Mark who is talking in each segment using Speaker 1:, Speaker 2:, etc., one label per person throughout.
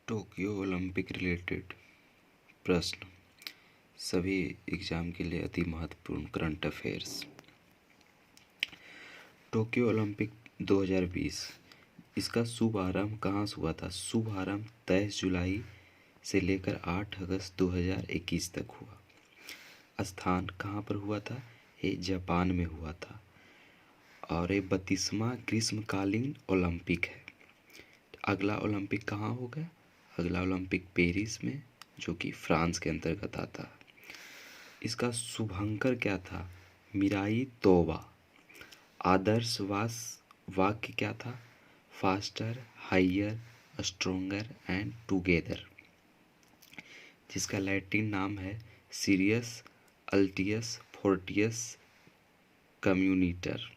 Speaker 1: Tokyo Olympic related प्रश्न सभी exam के लिए अति महत्वपूर्ण करंट अफेयर्स। टोक्यो ओलंपिक 2020 इसका शुभारंभ कहाँ से हुआ था? शुभारंभ 23 जुलाई से लेकर 8 अगस्त 2021 तक हुआ। स्थान कहाँ पर हुआ था? ये जापान में हुआ था और ये 32वां ग्रीष्मकालीन ओलंपिक है। अगला ओलंपिक कहाँ होगा? अगला ओलंपिक पेरिस में, जो कि फ्रांस के अंतर्गत आता है। इसका शुभंकर क्या था? मिराई तोबा। आदर्श वाक्य क्या था? Faster, higher, stronger and together, जिसका लैटिन नाम है सीरियस अल्टियस फोर्टियस कम्युनिटर।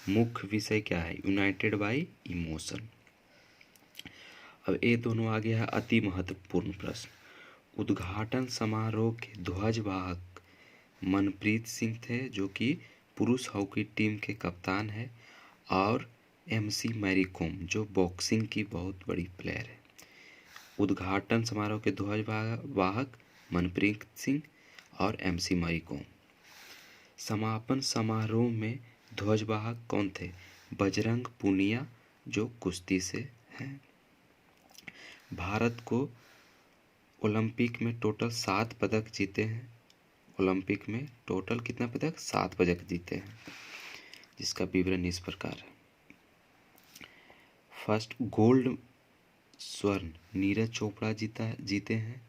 Speaker 1: मुख्य विषय क्या है? United bye emotion. अब ये दोनों आ गया है अति महत्वपूर्ण प्रश्न। उद्घाटन समारोह के ध्वजवाहक मनप्रीत सिंह थे, जो कि पुरुष हॉकी टीम के कप्तान है, और एमसी मैरी कॉम, जो बॉक्सिंग की बहुत बड़ी प्लेयर है। उद्घाटन समारोह के ध्वजवाहक मनप्रीत सिंह और एमसी मैरी कॉम। समापन समारोह में ध्वजवाहक कौन थे? बजरंग पुनिया, जो कुश्ती से हैं। भारत को ओलंपिक में टोटल 7 पदक जीते हैं। ओलंपिक में टोटल कितना पदक? 7 पदक जीते हैं, जिसका विवरण इस प्रकार है। फर्स्ट, गोल्ड स्वर्ण नीरज चोपड़ा जीते हैं,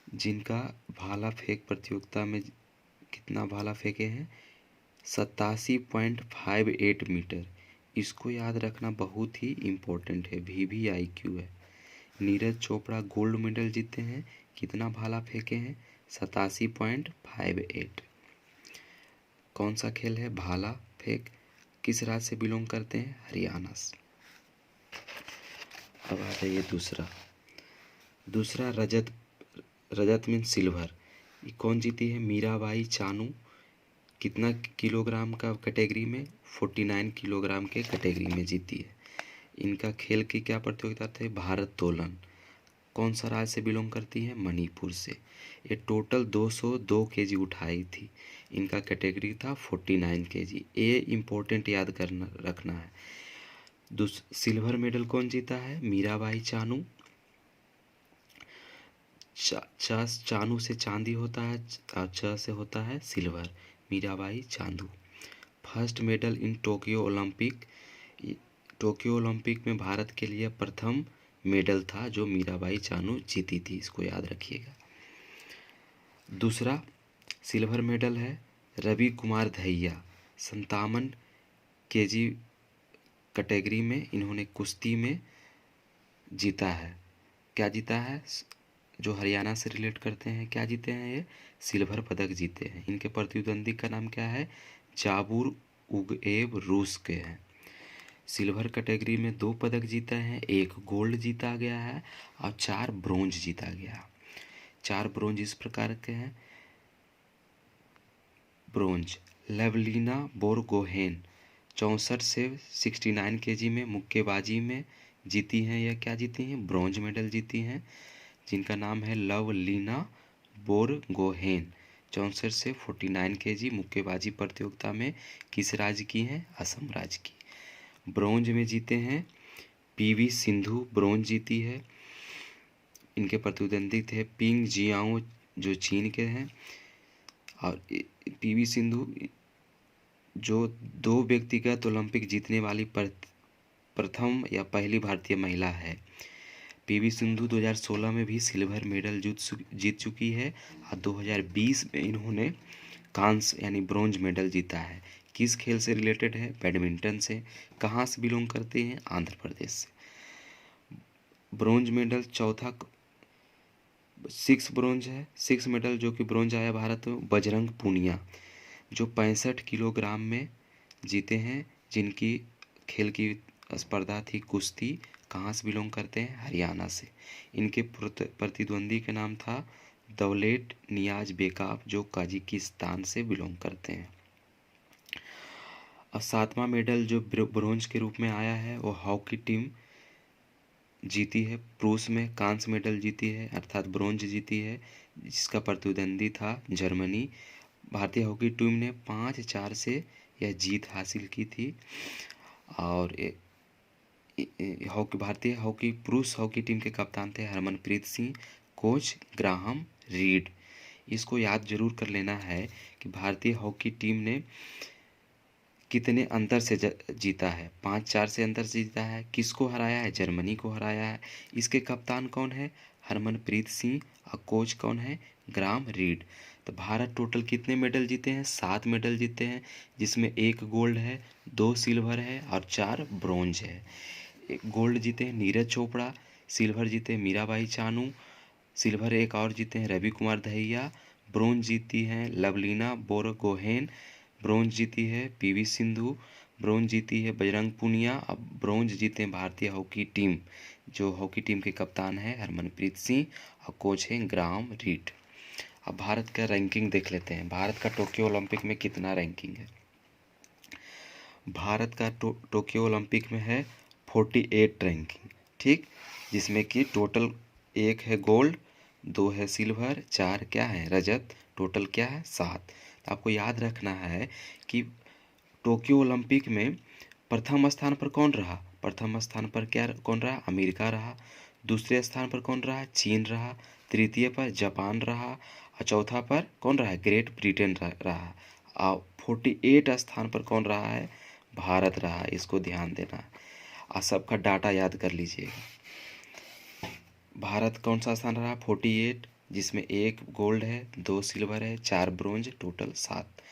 Speaker 1: जिनका भाला फेंक प्रतियोगिता में कितना भाला फेंके हैं? 87.58 मीटर। इसको याद रखना बहुत ही इम्पोर्टेंट है, VVIQ है। नीरज चोपड़ा गोल्ड मेडल जीते हैं, कितना भाला फेंके हैं? 87.58। कौन सा खेल है? भाला फेंक। किस राज्य से बिलोंग करते हैं? हरियाणा से। अब आ जाइए दूसरा रजत मीन सिल्वर। ये कौन जीती है? मीराबाई चानू। कितना किलोग्राम का कैटेगरी में? 49 किलोग्राम के कैटेगरी में जीती है। इनका खेल की क्या प्रतियोगिता थे? भारोत्तोलन। कौन सा राज्य से बिलोंग करती है? मणिपुर से। ये टोटल 202 केजी उठाई थी। इनका कैटेगरी था 49 केजी। ये इम्पोर्टेंट याद करना रखना है। सिल्वर मेडल कौन जीता है? मीराबाई चानू। चानू से चांदी होता है और च से होता है silver. Mirabai Chandu. First medal in Tokyo Olympic. Tokyo Olympic में भारत के लिए प्रथम मेडल था, जो मीराबाई चानू जीती थी। इसको याद रखिएगा। दूसरा सिल्वर मेडल है रवि कुमार दहिया। 57 केजी कैटेगरी में इन्होंने कुश्ती में जीता है। क्या जीता है? जो हरियाणा से रिलेट करते हैं, क्या जीते हैं? ये सिल्वर पदक जीते हैं। इनके प्रतिद्वंदी का नाम क्या है? जाबूर उगएब, रूस के हैं। सिल्वर कैटेगरी में 2 पदक जीते हैं, 1 गोल्ड जीता गया है और 4 ब्रोंज जीता गया। 4 ब्रोंज इस प्रकार के हैं। ब्रोंज लेवलिना बोरगोहेन 64 से 69 केजी में मुक्केबाजी में जीती हैं। यह क्या जीती हैं? ब्रोंज मेडल जीती हैं, जिनका नाम है लवलीना बोरगोहेन। 64 से 49 केजी मुक्केबाजी प्रतियोगिता में किस राज्य की हैं? असम राज्य की। ब्रोंज में जीते हैं PV सिंधु, ब्रोंज जीती है। इनके प्रतिद्वंदी थे पिंग जियाओ, जो चीन के हैं, और PV सिंधु जो 2 व्यक्तिगत ओलंपिक जीतने वाली प्रथम या पहली भारतीय महिला है। PV सिंधु 2016 में भी सिल्वर मेडल जीत चुकी है और 2020 में इन्होंने कांस्य यानी ब्रोंज मेडल जीता है। किस खेल से रिलेटेड है? बैडमिंटन से। कहाँ से बिलोंग करते हैं? आंध्र प्रदेश से। ब्रोंज मेडल चौथा 6 ब्रोंज है। 6 मेडल जो कि ब्रोंज आया भारत में बजरंग पूनिया, जो 65 किलोग्राम में जीते हैं, जिनकी खेल की स्पर्धा थी कुश्ती। कहाँ से बिलोंग करते हैं? हरियाणा से। इनके प्रतिद्वंदी का नाम था दौलेट नियाज बेकाब, जो कजाकिस्तान से बिलोंग करते हैं। और 7वां मेडल जो ब्रोंज के रूप में आया है, वो हॉकी टीम जीती है, प्रूस में कांस्य मेडल जीती है अर्थात ब्रोंज जीती है, जिसका प्रतिद्वंदी था जर्मनी। भारतीय हॉकी टीम ने 5-4 से यह जीत हासिल की थी। और भारतीय हॉकी पुरुष हॉकी टीम के कप्तान थे Harmanpreet Singh, coach Graham read. इसको याद जरूर कर लेना है कि भारतीय हॉकी टीम ने कितने अंतर से जीता है। 5-4 से अंतर से जीता है। किसको हराया है? जर्मनी को हराया है। इसके कप्तान कौन है? हरमनप्रीत सिंह। और कोच कौन है? Graham read. तो भारत टोटल कितने मेडल जीते हैं? 7 मेडल जीते हैं, जिसमें 1 गोल्ड है, 2 सिल्वर है और 4 ब्रोंज है। गोल्ड जीते हैं नीरज चोपड़ा, सिल्वर जीते हैं मीराबाई चानू, सिल्वर एक और जीते हैं रवि कुमार दहिया, ब्रोंज जीती हैं लवलीना बोरगोहेन, ब्रोंज जीती है पीवी सिंधु, ब्रोंज जीती है बजरंग पुनिया। अब ब्रोंज जीते हैं भारतीय हॉकी टीम, जो हॉकी टीम के कप्तान है हरमनप्रीत सिंह और कोच हैं ग्राहम रीड। अब भारत का रैंकिंग देख लेते हैं। भारत का टोक्यो ओलंपिक में कितना रैंकिंग है? भारत का टोक्यो ओलंपिक में है 48 रैंकिंग, ठीक, जिसमें कि टोटल 1 है गोल्ड, 2 है सिल्वर, 4 क्या है रजत, टोटल क्या है 7। तो आपको याद रखना है कि टोक्यो ओलंपिक में प्रथम स्थान पर कौन रहा? प्रथम स्थान पर क्या कौन रहा? अमेरिका रहा। दूसरे स्थान पर कौन रहा? चीन रहा। तृतीय पर जापान रहा और चौथा पर कौन रहा? ग्रेट ब्रिटेन रहा। और 48 स्थान पर कौन रहा है? भारत रहा। इसको ध्यान देना है और सबका डाटा याद कर लीजिएगा। भारत कौन सा स्थान रहा? 48, जिसमें 1 गोल्ड है, 2 सिल्वर है, 4 ब्रोंज, टोटल 7।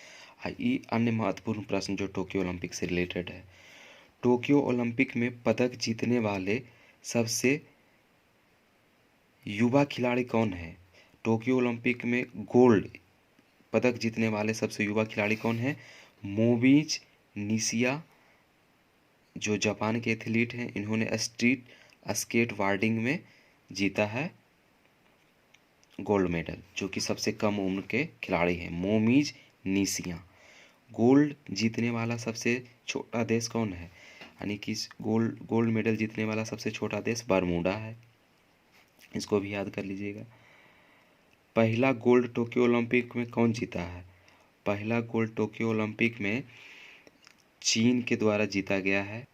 Speaker 1: ये अन्य महत्वपूर्ण प्रश्न जो टोक्यो ओलंपिक से रिलेटेड है। टोक्यो ओलंपिक में पदक जीतने वाले सबसे युवा खिलाड़ी कौन है? टोक्यो ओलंपिक में गोल्ड पदक जीतने वाले सबसे युवा खिलाड़ी कौन है? मोमिज निशिया, जो जापान के एथलीट हैं। इन्होंने स्ट्रीट स्केट वार्डिंग में जीता है गोल्ड मेडल, जो कि सबसे कम उम्र के खिलाड़ी हैं, मोमिज निशिया। गोल्ड जीतने वाला सबसे छोटा देश कौन है? यानी कि गोल्ड मेडल जीतने वाला सबसे छोटा देश बरमूडा है। इसको भी याद कर लीजिएगा। पहला गोल्ड टोक्यो ओलंपिक में कौन जीता है? पहला गोल्ड टोक्यो ओलंपिक में चीन के द्वारा जीता गया है।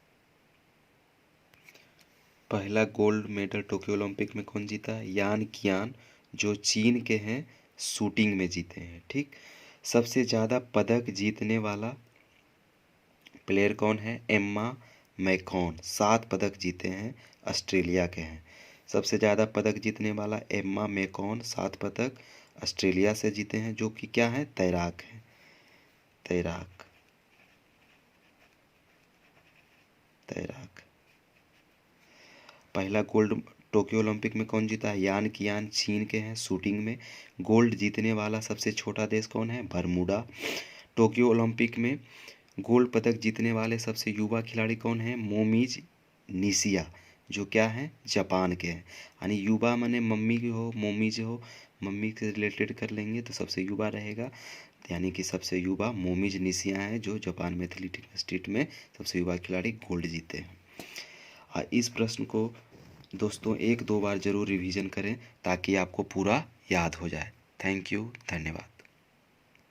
Speaker 1: पहला गोल्ड मेडल टोक्यो ओलंपिक में कौन जीता है? यान कियान, जो चीन के हैं, शूटिंग में जीते हैं, ठीक। सबसे ज़्यादा पदक जीतने वाला प्लेयर कौन है? एम्मा मैकॉन, 7 पदक जीते हैं, ऑस्ट्रेलिया के हैं। सबसे ज़्यादा पदक जीतने वाला एम्मा मैकॉन, 7 पदक ऑस्ट्रेलिया से जीते हैं, जो कि क्या है? तैराक है, तैराक। पहला गोल्ड टोक्यो ओलंपिक में कौन जीता है? यान कियान, चीन के हैं, शूटिंग में। गोल्ड जीतने वाला सबसे छोटा देश कौन है? बरमूडा। टोक्यो ओलंपिक में गोल्ड पदक जीतने वाले सबसे युवा खिलाड़ी कौन है? मोमिज निशिया, जो क्या है? जापान के हैं। यानी युवा माने मम्मी की हो, मोमिज हो, मम्मी से रिलेटेड कर लेंगे तो सबसे युवा रहेगा। यानी कि सबसे युवा मोमिज निशिया है, जो जापान में एथलेटिक स्ट्रीट में सबसे युवा खिलाड़ी गोल्ड जीते हैं। और इस प्रश्न को दोस्तों 1-2 बार ज़रूर रिवीजन करें ताकि आपको पूरा याद हो जाए। थैंक यू, धन्यवाद।